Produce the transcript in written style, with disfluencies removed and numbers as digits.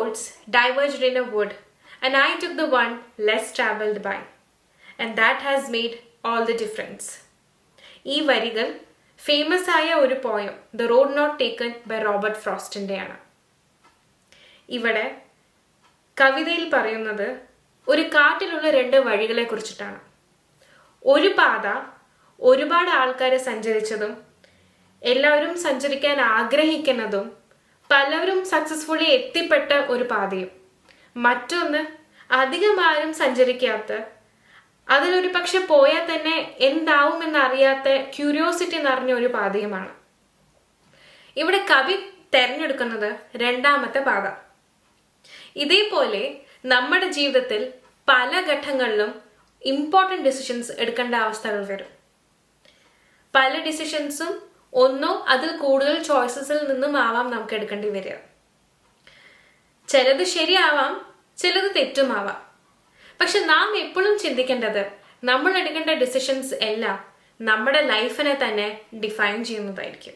roads diverged in a wood, and I took the one less traveled by. And that has made all the difference. ഈ വരികൾ famous ആയ ഒരു poem the road not taken by Robert ഫ്രോസ്റ്റിൻ്റെയാണ്. ഇവിടെ കവിതയിൽ പറയുന്നത് ഒരു കാട്ടിലുള്ള 2 വഴികളെ കുറിച്ചിട്ടാണ്. ഒരു പാത ഒരുപാട് ആൾക്കാർ സഞ്ചരിച്ചതും എല്ലാവരും സഞ്ചരിക്കാൻ ആഗ്രഹിക്കുന്നതും പലവരും സക്സസ്ഫുള്ളി എത്തിപ്പെട്ട ഒരു പാതയും, മറ്റൊന്ന് അധികം ആരും സഞ്ചരിക്കാത്ത, അതിലൊരു പക്ഷെ പോയാൽ തന്നെ എന്താവുമെന്നറിയാത്ത ക്യൂരിയോസിറ്റി നിറഞ്ഞ ഒരു പാതയുമാണ്. ഇവിടെ കവി തെരഞ്ഞെടുക്കുന്നത് 2ാമത്തെ പാത. ഇതേപോലെ നമ്മുടെ ജീവിതത്തിൽ പല ഘട്ടങ്ങളിലും ഇമ്പോർട്ടൻറ്റ് ഡിസിഷൻസ് എടുക്കേണ്ട അവസ്ഥകൾ വരും. പല ഡിസിഷൻസും ഒന്നോ അതിൽ കൂടുതൽ ചോയ്സസിൽ നിന്നും ആവാം നമുക്ക് എടുക്കേണ്ടി വരിക. ചിലത് ശരിയാവാം, ചിലത് തെറ്റുമാവാം. പക്ഷെ നാം എപ്പോഴും ചിന്തിക്കേണ്ടത് നമ്മൾ എടുക്കേണ്ട ഡിസിഷൻസ് എല്ലാം നമ്മുടെ ലൈഫിനെ തന്നെ ഡിഫൈൻ ചെയ്യുന്നതായിരിക്കും.